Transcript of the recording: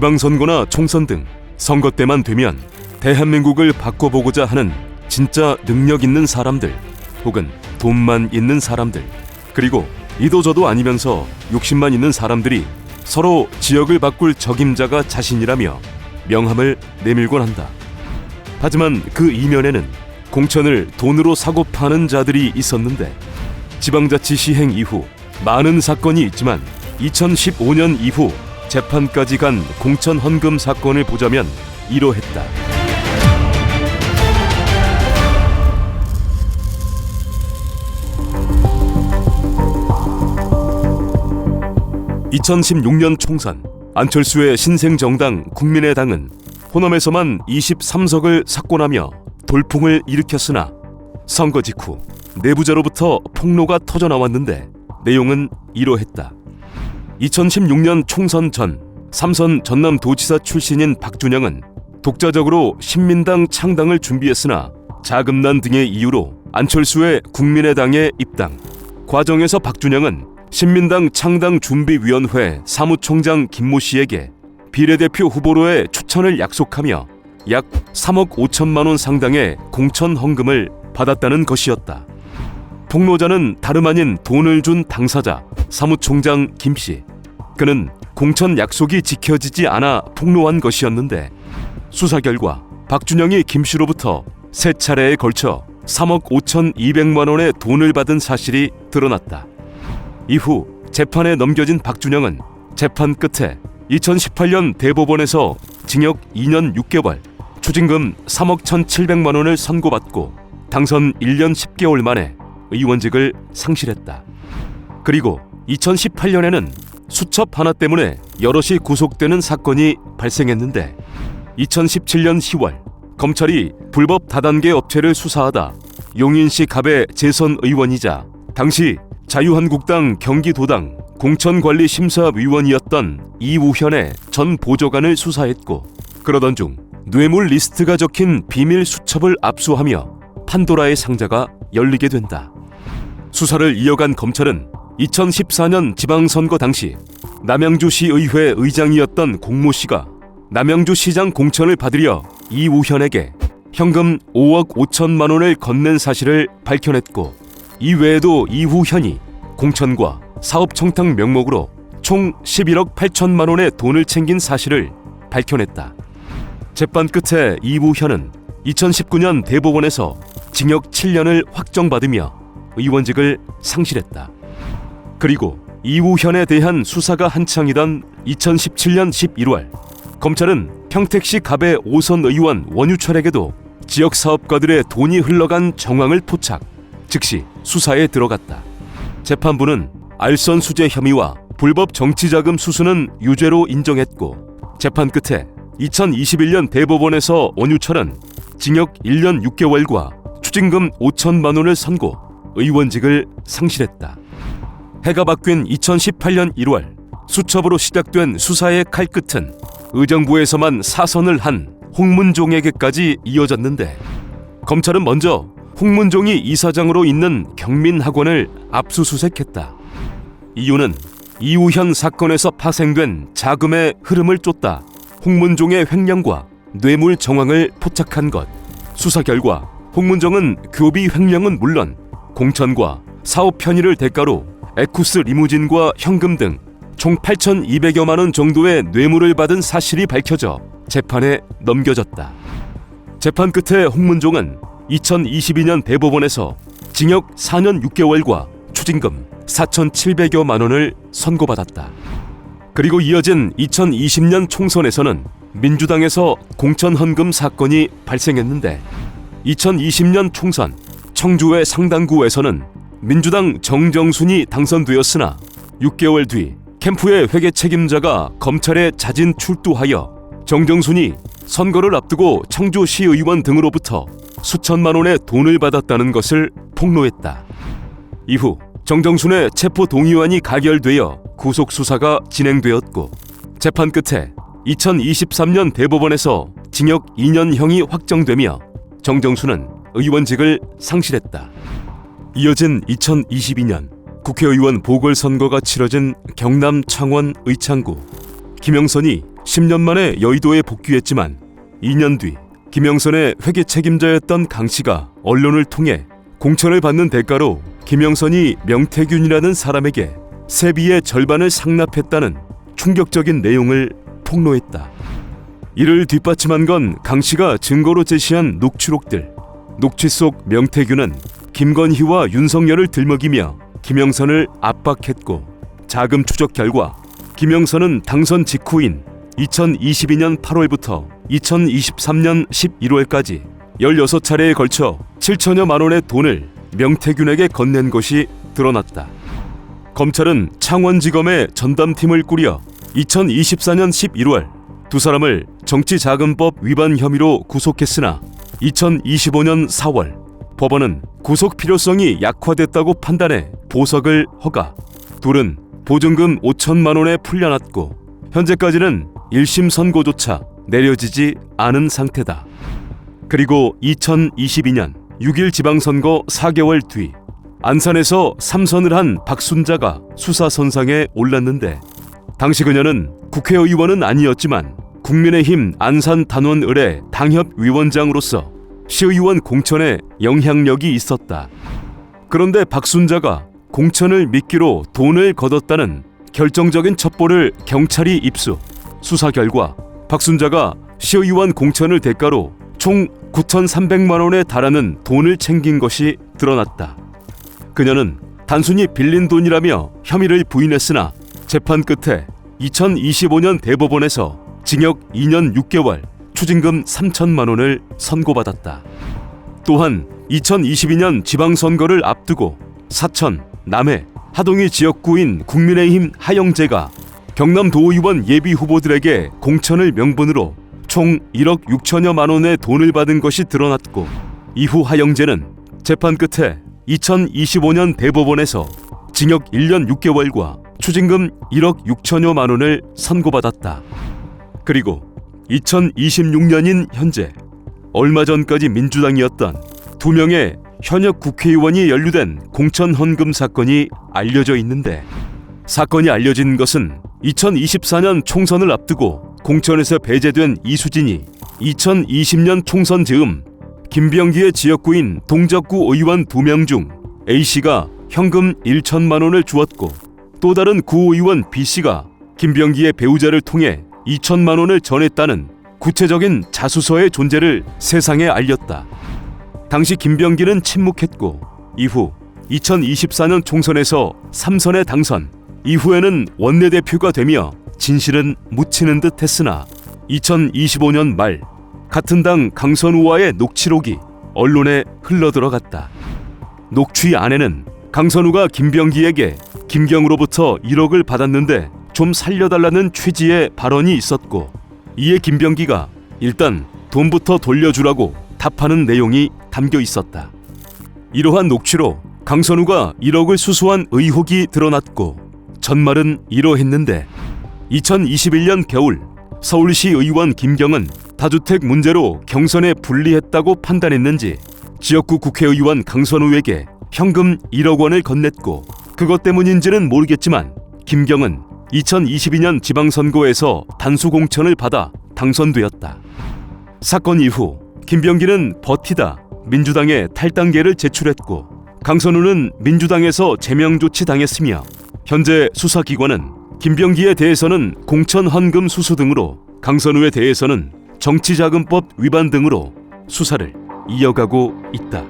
지방선거나 총선 등 선거 때만 되면 대한민국을 바꿔보고자 하는 진짜 능력 있는 사람들, 혹은 돈만 있는 사람들, 그리고 이도저도 아니면서 욕심만 있는 사람들이 서로 지역을 바꿀 적임자가 자신이라며 명함을 내밀곤 한다. 하지만 그 이면에는 공천을 돈으로 사고 파는 자들이 있었는데, 지방자치 시행 이후 많은 사건이 있지만 2015년 이후 재판까지 간 공천 헌금 사건을 보자면 이러했다. 2016년 총선, 안철수의 신생정당 국민의당은 호남에서만 23석을 삭권하며 돌풍을 일으켰으나 선거 직후 내부자로부터 폭로가 터져나왔는데 내용은 이러했다. 2016년 총선 전 3선 전남도지사 출신인 박준영은 독자적으로 신민당 창당을 준비했으나 자금난 등의 이유로 안철수의 국민의당에 입당. 과정에서 박준영은 신민당 창당준비위원회 사무총장 김모 씨에게 비례대표 후보로의 추천을 약속하며 약 3억 5천만 원 상당의 공천 헌금을 받았다는 것이었다. 폭로자는 다름 아닌 돈을 준 당사자 사무총장 김 씨. 그는 공천 약속이 지켜지지 않아 폭로한 것이었는데, 수사 결과 박준영이 김 씨로부터 3차례에 걸쳐 3억 5,200만 원의 돈을 받은 사실이 드러났다. 이후 재판에 넘겨진 박준영은 재판 끝에 2018년 대법원에서 징역 2년 6개월, 추징금 3억 1,700만 원을 선고받고 당선 1년 10개월 만에 의원직을 상실했다. 그리고 2018년에는 수첩 하나 때문에 여럿이 구속되는 사건이 발생했는데, 2017년 10월 검찰이 불법 다단계 업체를 수사하다 용인시 갑의 재선 의원이자 당시 자유한국당 경기도당 공천관리심사위원이었던 이우현의 전 보좌관을 수사했고, 그러던 중 뇌물 리스트가 적힌 비밀 수첩을 압수하며 판도라의 상자가 열리게 된다. 수사를 이어간 검찰은 2014년 지방선거 당시 남양주시의회 의장이었던 공모 씨가 남양주시장 공천을 받으려 이우현에게 현금 5억 5천만 원을 건넨 사실을 밝혀냈고, 이외에도 이우현이 공천과 사업 청탁 명목으로 총 11억 8천만 원의 돈을 챙긴 사실을 밝혀냈다. 재판 끝에 이우현은 2019년 대법원에서 징역 7년을 확정받으며 의원직을 상실했다. 그리고 이우현에 대한 수사가 한창이던 2017년 11월 검찰은 평택시 갑의 5선 의원 원유철에게도 지역사업가들의 돈이 흘러간 정황을 포착, 즉시 수사에 들어갔다. 재판부는 알선 수재 혐의와 불법 정치자금 수수는 유죄로 인정했고, 재판 끝에 2021년 대법원에서 원유철은 징역 1년 6개월과 추징금 5천만 원을 선고, 의원직을 상실했다. 해가 바뀐 2018년 1월 수첩으로 시작된 수사의 칼끝은 의정부에서만 사선을 한 홍문종에게까지 이어졌는데, 검찰은 먼저 홍문종이 이사장으로 있는 경민학원을 압수수색했다. 이유는 이우현 사건에서 파생된 자금의 흐름을 쫓다 홍문종의 횡령과 뇌물 정황을 포착한 것. 수사 결과 홍문종은 교비 횡령은 물론 공천과 사업 편의를 대가로 에쿠스 리무진과 현금 등 총 8,200여만 원 정도의 뇌물을 받은 사실이 밝혀져 재판에 넘겨졌다. 재판 끝에 홍문종은 2022년 대법원에서 징역 4년 6개월과 추징금 4,700여만 원을 선고받았다. 그리고 이어진 2020년 총선에서는 민주당에서 공천 헌금 사건이 발생했는데, 2020년 총선 청주의 상당구에서는 민주당 정정순이 당선되었으나 6개월 뒤 캠프의 회계 책임자가 검찰에 자진 출두하여 정정순이 선거를 앞두고 청주시의원 등으로부터 수천만 원의 돈을 받았다는 것을 폭로했다. 이후 정정순의 체포 동의안이 가결되어 구속 수사가 진행되었고, 재판 끝에 2023년 대법원에서 징역 2년형이 확정되며 정정순은 의원직을 상실했다. 이어진 2022년 국회의원 보궐선거가 치러진 경남 창원 의창구, 김영선이 10년 만에 여의도에 복귀했지만 2년 뒤 김영선의 회계 책임자였던 강 씨가 언론을 통해 공천을 받는 대가로 김영선이 명태균이라는 사람에게 세비의 절반을 상납했다는 충격적인 내용을 폭로했다. 이를 뒷받침한 건 강 씨가 증거로 제시한 녹취록들. 녹취 속 명태균은 김건희와 윤석열을 들먹이며 김영선을 압박했고, 자금 추적 결과 김영선은 당선 직후인 2022년 8월부터 2023년 11월까지 16차례에 걸쳐 7천여만 원의 돈을 명태균에게 건넨 것이 드러났다. 검찰은 창원지검의 전담팀을 꾸려 2024년 11월 두 사람을 정치자금법 위반 혐의로 구속했으나 2025년 4월 법원은 구속 필요성이 약화됐다고 판단해 보석을 허가. 둘은 보증금 5천만 원에 풀려났고 현재까지는 1심 선고조차 내려지지 않은 상태다. 그리고 2022년 6일 지방선거 4개월 뒤 안산에서 3선을 한 박순자가 수사선상에 올랐는데, 당시 그녀는 국회의원은 아니었지만 국민의힘 안산 단원을의 당협위원장으로서 시의원 공천에 영향력이 있었다. 그런데 박순자가 공천을 미끼로 돈을 거뒀다는 결정적인 첩보를 경찰이 입수. 수사 결과 박순자가 시의원 공천을 대가로 총 9,300만 원에 달하는 돈을 챙긴 것이 드러났다. 그녀는 단순히 빌린 돈이라며 혐의를 부인했으나 재판 끝에 2025년 대법원에서 징역 2년 6개월, 추징금 3천만 원을 선고받았다. 또한 2022년 지방선거를 앞두고 사천, 남해, 하동이 지역구인 국민의힘 하영재가 경남도의원 예비후보들에게 공천을 명분으로 총 1억 6천여만 원의 돈을 받은 것이 드러났고, 이후 하영재는 재판 끝에 2025년 대법원에서 징역 1년 6개월과 추징금 1억 6천여만 원을 선고받았다. 그리고 2026년인 현재, 얼마 전까지 민주당이었던 2명의 현역 국회의원이 연루된 공천 헌금 사건이 알려져 있는데, 사건이 알려진 것은 2024년 총선을 앞두고 공천에서 배제된 이수진이 2020년 총선 즈음 김병기의 지역구인 동작구 의원 2명 중 A씨가 현금 1천만 원을 주었고, 또 다른 구의원 B씨가 김병기의 배우자를 통해 2천만 원을 전했다는 구체적인 자수서의 존재를 세상에 알렸다. 당시 김병기는 침묵했고, 이후 2024년 총선에서 3선에 당선, 이후에는 원내대표가 되며 진실은 묻히는 듯 했으나 2025년 말 같은 당 강선우와의 녹취록이 언론에 흘러들어갔다. 녹취 안에는 강선우가 김병기에게 김경으로부터 1억을 받았는데 좀 살려달라는 취지의 발언이 있었고, 이에 김병기가 일단 돈부터 돌려주라고 답하는 내용이 담겨 있었다. 이러한 녹취로 강선우가 1억을 수수한 의혹이 드러났고, 전말은 이러했는데 2021년 겨울 서울시 의원 김경은 다주택 문제로 경선에 불리했다고 판단했는지 지역구 국회의원 강선우에게 현금 1억 원을 건넸고, 그것 때문인지는 모르겠지만 김경은 2022년 지방선거에서 단수 공천을 받아 당선되었다. 사건 이후 김병기는 버티다 민주당에 탈당계를 제출했고, 강선우는 민주당에서 제명 조치당했으며, 현재 수사기관은 김병기에 대해서는 공천 헌금 수수 등으로, 강선우에 대해서는 정치자금법 위반 등으로 수사를 이어가고 있다.